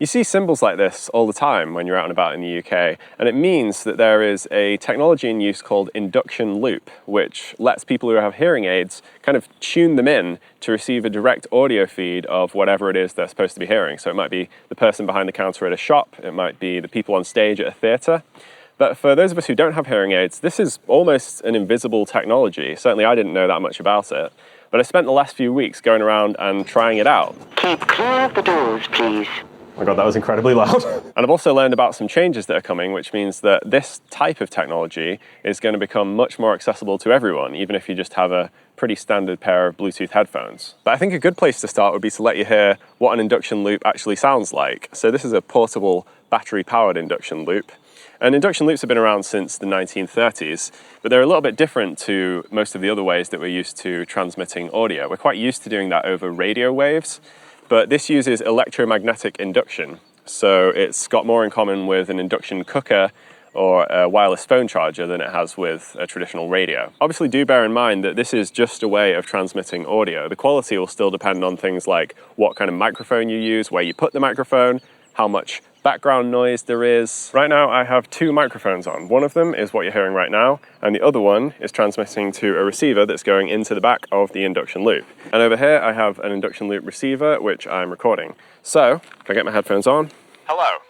You see symbols like this all the time when you're out and about in the UK, and it means that there is a technology in use called induction loop, which lets people who have hearing aids kind of tune them in to receive a direct audio feed of whatever it is they're supposed to be hearing. So it might be the person behind the counter at a shop, it might be the people on stage at a theatre. But for those of us who don't have hearing aids, this is almost an invisible technology. Certainly I didn't know that much about it, but I spent the last few weeks going around and trying it out. Keep clear of the doors, please. Oh my god, that was incredibly loud. And I've also learned about some changes that are coming, which means that this type of technology is going to become much more accessible to everyone, even if you just have a pretty standard pair of Bluetooth headphones. But I think a good place to start would be to let you hear what an induction loop actually sounds like. So this is a portable battery-powered induction loop. And induction loops have been around since the 1930s, but they're a little bit different to most of the other ways that we're used to transmitting audio. We're quite used to doing that over radio waves, but this uses electromagnetic induction. So it's got more in common with an induction cooker or a wireless phone charger than it has with a traditional radio. Obviously, do bear in mind that this is just a way of transmitting audio. The quality will still depend on things like what kind of microphone you use, where you put the microphone, how much background noise there is. Right now I have two microphones on. One of them is what you're hearing right now, and the other one is transmitting to a receiver that's going into the back of the induction loop. And over here I have an induction loop receiver which I'm recording. So, can I get my headphones on? Hello,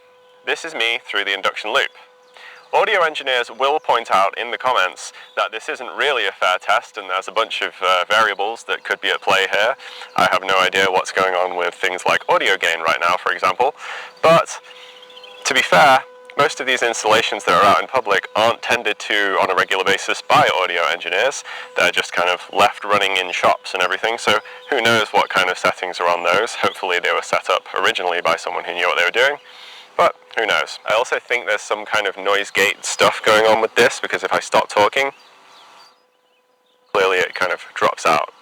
this is me through the induction loop. Audio engineers will point out in the comments that this isn't really a fair test and there's a bunch of variables that could be at play here. I have no idea what's going on with things like audio gain right now, for example. But to be fair, most of these installations that are out in public aren't tended to on a regular basis by audio engineers. They're just kind of left running in shops and everything, so who knows what kind of settings are on those. Hopefully they were set up originally by someone who knew what they were doing. But who knows? I also think there's some kind of noise gate stuff going on with this, because if I stop talking, clearly it kind of drops out.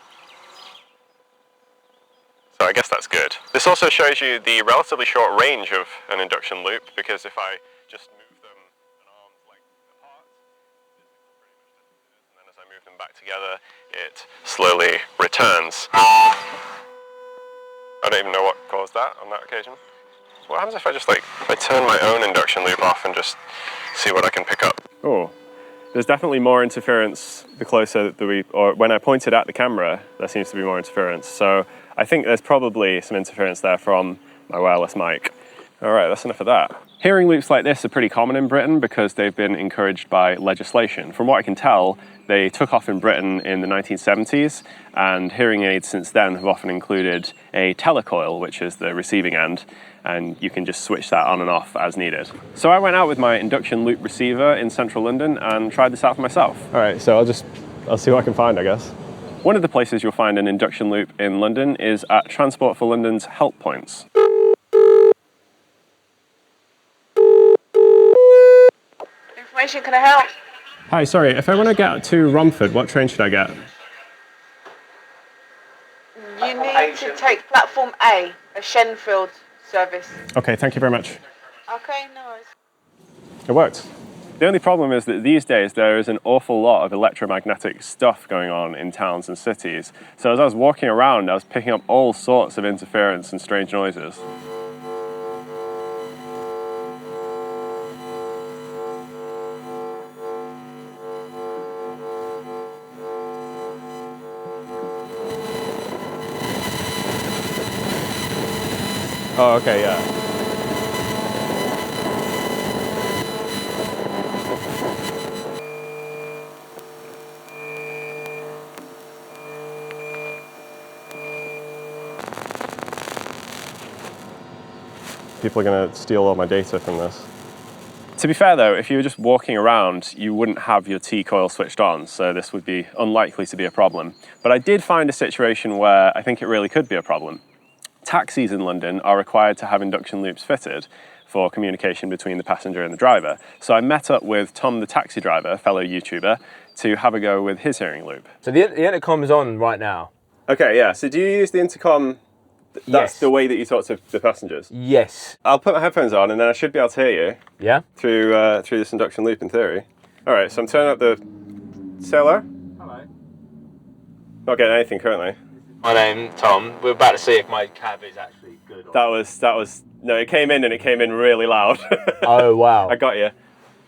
So I guess that's good. This also shows you the relatively short range of an induction loop, because if I just move them an arm's length apart, and then as I move them back together, it slowly returns. I don't even know what caused that on that occasion. What happens if I just I turn my own induction loop off and just see what I can pick up? Oh, there's definitely more interference the closer that or when I point it at the camera, there seems to be more interference. So I think there's probably some interference there from my wireless mic. All right, that's enough of that. Hearing loops like this are pretty common in Britain because they've been encouraged by legislation. From what I can tell, they took off in Britain in the 1970s, and hearing aids since then have often included a telecoil, which is the receiving end, and you can just switch that on and off as needed. So I went out with my induction loop receiver in central London and tried this out for myself. All right, so I'll see what I can find, I guess. One of the places you'll find an induction loop in London is at Transport for London's help points. Information, can I help? Hi, sorry, if I want to get to Romford, what train should I get? You need to take platform A, a Shenfield service. Okay, thank you very much. Okay, no worries. It worked. The only problem is that these days there is an awful lot of electromagnetic stuff going on in towns and cities. So as I was walking around, I was picking up all sorts of interference and strange noises. Oh, okay, yeah. People are going to steal all my data from this. To be fair though, if you were just walking around, you wouldn't have your T-coil switched on, so this would be unlikely to be a problem. But I did find a situation where I think it really could be a problem. Taxis in London are required to have induction loops fitted for communication between the passenger and the driver. So I met up with Tom the taxi driver, a fellow YouTuber, to have a go with his hearing loop. So the intercom is on right now. Okay, yeah. So do you use the intercom? That's Yes. the way that you talk to the passengers? Yes. I'll put my headphones on and then I should be able to hear you. Yeah? Through this induction loop in theory. All right, so I'm turning up the... Say hello? Hello. Not getting anything currently. My name's Tom. We're about to see if my cab is actually good. That was No, it came in and it came in really loud. Oh, wow. I got you.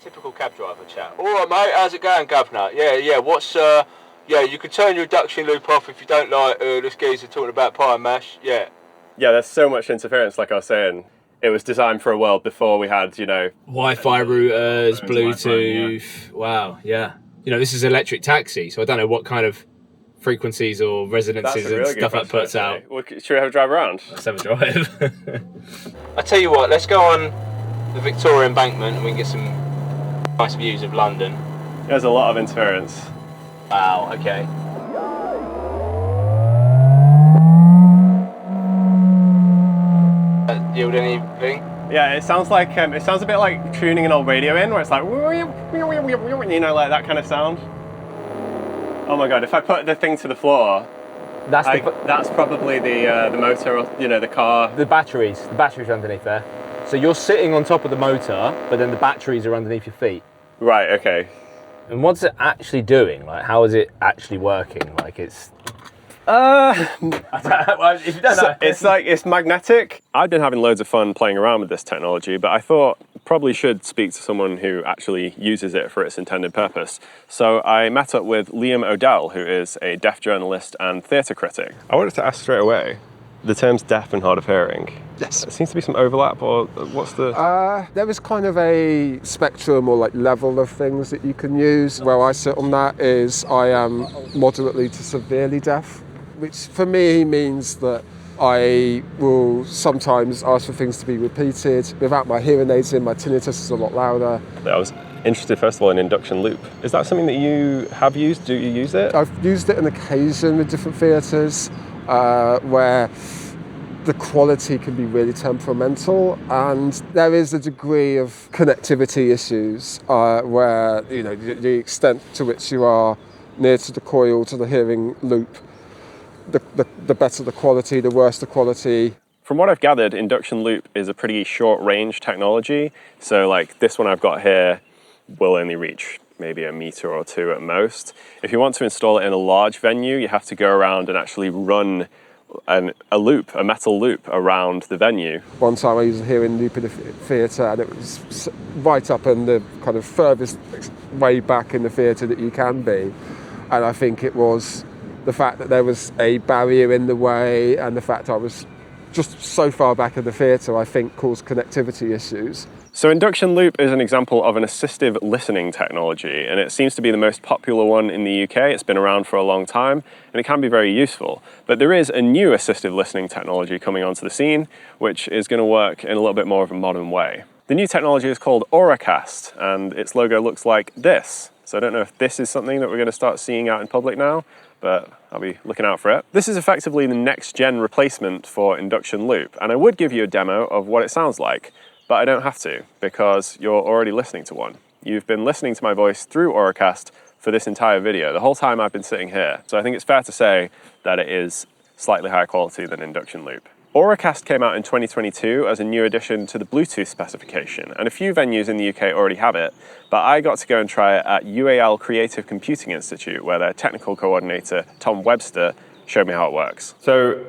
Typical cab driver chat. All right, mate, how's it going, governor? Yeah, what's, yeah, you can turn your induction loop off if you don't like this geezer talking about pie and mash, yeah. Yeah, there's so much interference, like I was saying. It was designed for a world before we had, you know... Wi-Fi routers, Bluetooth, Wi-Fi, yeah. wow, yeah. You know, this is electric taxi, so I don't know what kind of frequencies or resonances and stuff that puts out. Well, should we have a drive around? Let's have a drive. I tell you what, let's go on the Victoria Embankment and we can get some nice views of London. There's a lot of interference. Wow, okay. Yield anything? Yeah, it sounds like it sounds a bit like tuning an old radio in, where it's like, you know, like that kind of sound. Oh my god! If I put the thing to the floor, that's probably the motor, or, you know, the car. The batteries are underneath there. So you're sitting on top of the motor, but then the batteries are underneath your feet. Right. Okay. And what's it actually doing? Like, how is it actually working? Like, it's... if you don't know. It's magnetic. I've been having loads of fun playing around with this technology, but I thought probably should speak to someone who actually uses it for its intended purpose. So I met up with Liam O'Dell, who is a deaf journalist and theatre critic. I wanted to ask straight away, the terms deaf and hard of hearing. Yes. There seems to be some overlap, or what's the... There is kind of a spectrum or like level of things that you can use. Where I sit on that is I am moderately to severely deaf, which for me means that I will sometimes ask for things to be repeated. Without my hearing aids in, my tinnitus is a lot louder. I was interested, first of all, in induction loop. Is that something that you have used? Do you use it? I've used it on occasion with different theatres where the quality can be really temperamental, and there is a degree of connectivity issues where, you know, the extent to which you are near to the coil, to the hearing loop, the better the quality, the worse the quality. From what I've gathered, induction loop is a pretty short range technology. So like this one I've got here will only reach maybe a meter or two at most. If you want to install it in a large venue, you have to go around and actually run a metal loop around the venue. One time I used a hearing loop in a theatre, and it was right up in the kind of furthest way back in the theatre that you can be. And I think it was the fact that there was a barrier in the way, and the fact I was just so far back in the theatre, I think caused connectivity issues. So induction loop is an example of an assistive listening technology, and it seems to be the most popular one in the UK. It's been around for a long time, and it can be very useful. But there is a new assistive listening technology coming onto the scene, which is going to work in a little bit more of a modern way. The new technology is called Auracast, and its logo looks like this. So I don't know if this is something that we're going to start seeing out in public now, but I'll be looking out for it. This is effectively the next-gen replacement for induction loop, and I would give you a demo of what it sounds like, but I don't have to, because you're already listening to one. You've been listening to my voice through Auracast for this entire video, the whole time I've been sitting here. So I think it's fair to say that it is slightly higher quality than induction loop. Auracast came out in 2022 as a new addition to the Bluetooth specification, and a few venues in the UK already have it, but I got to go and try it at UAL Creative Computing Institute, where their technical coordinator, Tom Webster, showed me how it works. So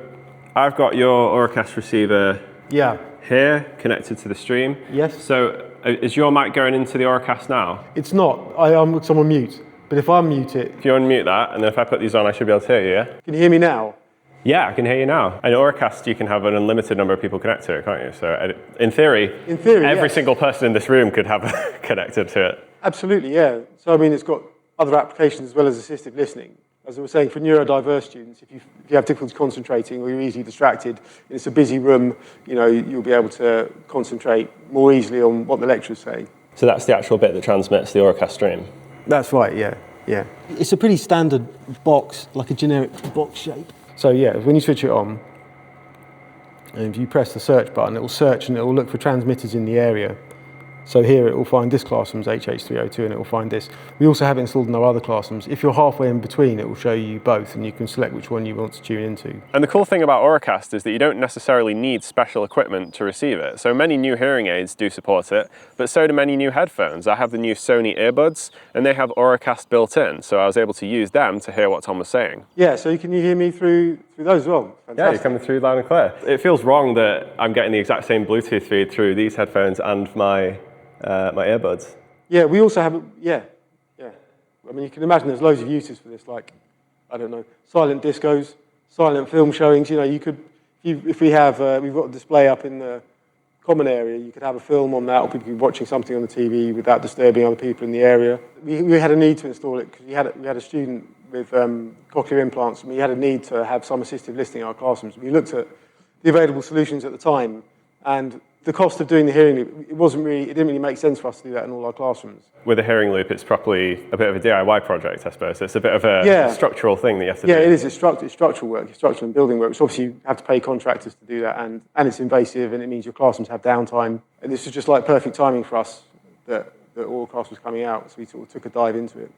I've got your Auracast receiver here, connected to the stream. Yes. So is your mic going into the Auracast now? It's not. I'm on mute. But if I unmute it... If you unmute that, and then if I put these on, I should be able to hear you, yeah? Can you hear me now? Yeah, I can hear you now. And Auracast, you can have an unlimited number of people connect to it, can't you? So in theory, every single person in this room could have connected to it. Absolutely, yeah. So, I mean, it's got other applications as well as assistive listening. As I was saying, for neurodiverse students, if you have difficulty concentrating or you're easily distracted, it's a busy room, you know, you'll be able to concentrate more easily on what the lecturer's saying. So that's the actual bit that transmits the Auracast stream? That's right, yeah. It's a pretty standard box, like a generic box shape. So yeah, when you switch it on, and if you press the search button, it will search and it will look for transmitters in the area. So here it will find this classroom's HH302 and it will find this. We also have it installed in our other classrooms. If you're halfway in between, it will show you both and you can select which one you want to tune into. And the cool thing about Auracast is that you don't necessarily need special equipment to receive it. So many new hearing aids do support it, but so do many new headphones. I have the new Sony earbuds and they have Auracast built in, so I was able to use them to hear what Tom was saying. Yeah, so can you hear me through the through those as well. Fantastic. Yeah, you're coming through loud and clear. It feels wrong that I'm getting the exact same Bluetooth feed through these headphones and my my earbuds. Yeah, we also have, yeah. I mean, you can imagine there's loads of uses for this, like, I don't know, silent discos, silent film showings. You know, you could, if we have, we've got a display up in the common area, you could have a film on that, or people could be watching something on the TV without disturbing other people in the area. We had a need to install it because we had a student with cochlear implants, and we had a need to have some assistive listening in our classrooms. We looked at the available solutions at the time, and the cost of doing the hearing loop, it didn't really make sense for us to do that in all our classrooms. With a hearing loop, it's probably a bit of a DIY project, I suppose. It's a bit of a structural thing that you have to do. Yeah, it is. It's structural work. It's structural and building work, which obviously you have to pay contractors to do that, and it's invasive, and it means your classrooms have downtime. And this was just like perfect timing for us that Auracast was coming out, so we sort of took a dive into it.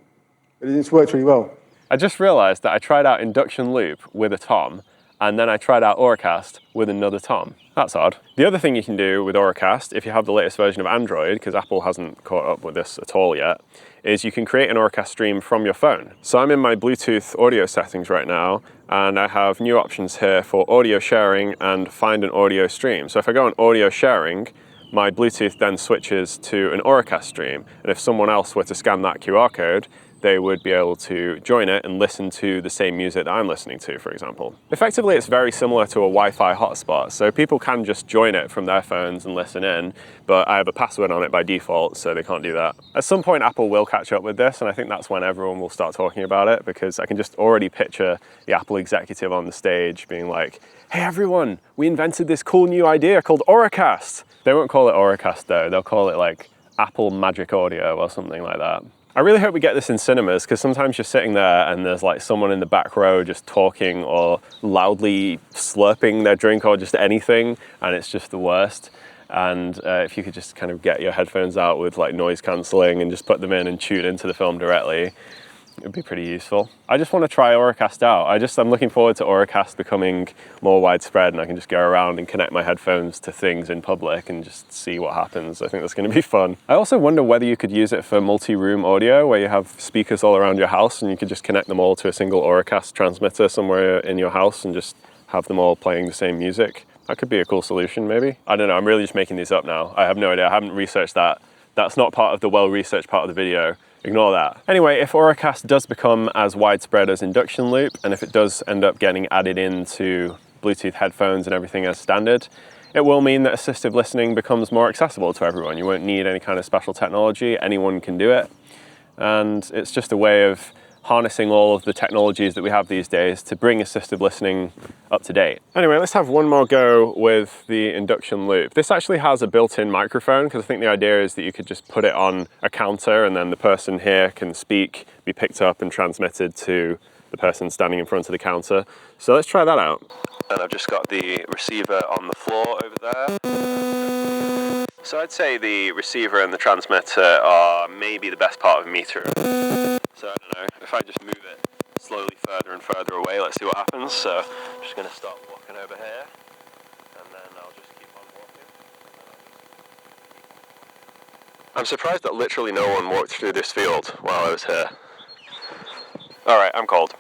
But it's worked really well. I just realised that I tried out Induction Loop with a tom, and then I tried out Auracast with another tom. That's odd. The other thing you can do with Auracast, if you have the latest version of Android, because Apple hasn't caught up with this at all yet, is you can create an Auracast stream from your phone. So I'm in my Bluetooth audio settings right now, and I have new options here for audio sharing and find an audio stream. So if I go on audio sharing, my Bluetooth then switches to an Auracast stream, and if someone else were to scan that QR code, they would be able to join it and listen to the same music that I'm listening to, for example. Effectively, it's very similar to a Wi-Fi hotspot, so people can just join it from their phones and listen in, but I have a password on it by default, so they can't do that. At some point, Apple will catch up with this, and I think that's when everyone will start talking about it, because I can just already picture the Apple executive on the stage being like, "Hey everyone, we invented this cool new idea called Auracast." They won't call it Auracast though, they'll call it like Apple Magic Audio or something like that. I really hope we get this in cinemas, because sometimes you're sitting there and there's like someone in the back row just talking or loudly slurping their drink or just anything, and it's just the worst. And if you could just kind of get your headphones out with like noise cancelling and just put them in and tune into the film directly, it would be pretty useful. I just want to try Auracast out. I'm looking forward to Auracast becoming more widespread, and I can just go around and connect my headphones to things in public and just see what happens. I think that's going to be fun. I also wonder whether you could use it for multi-room audio, where you have speakers all around your house and you could just connect them all to a single Auracast transmitter somewhere in your house and just have them all playing the same music. That could be a cool solution, maybe. I don't know, I'm really just making these up now. I have no idea, I haven't researched that. That's not part of the well-researched part of the video. Ignore that. Anyway, if Auracast does become as widespread as Induction Loop, and if it does end up getting added into Bluetooth headphones and everything as standard, it will mean that assistive listening becomes more accessible to everyone. You won't need any kind of special technology, anyone can do it. And it's just a way of harnessing all of the technologies that we have these days to bring assistive listening up to date. Anyway, let's have one more go with the Induction Loop. This actually has a built-in microphone, because I think the idea is that you could just put it on a counter and then the person here can speak, be picked up and transmitted to the person standing in front of the counter. So let's try that out. And I've just got the receiver on the floor over there. So I'd say the receiver and the transmitter are maybe the best part of a meter. So I don't know, if I just move it slowly further and further away, let's see what happens. So I'm just going to start walking over here, and then I'll just keep on walking. I'm surprised that literally no one walked through this field while I was here. Alright, I'm cold.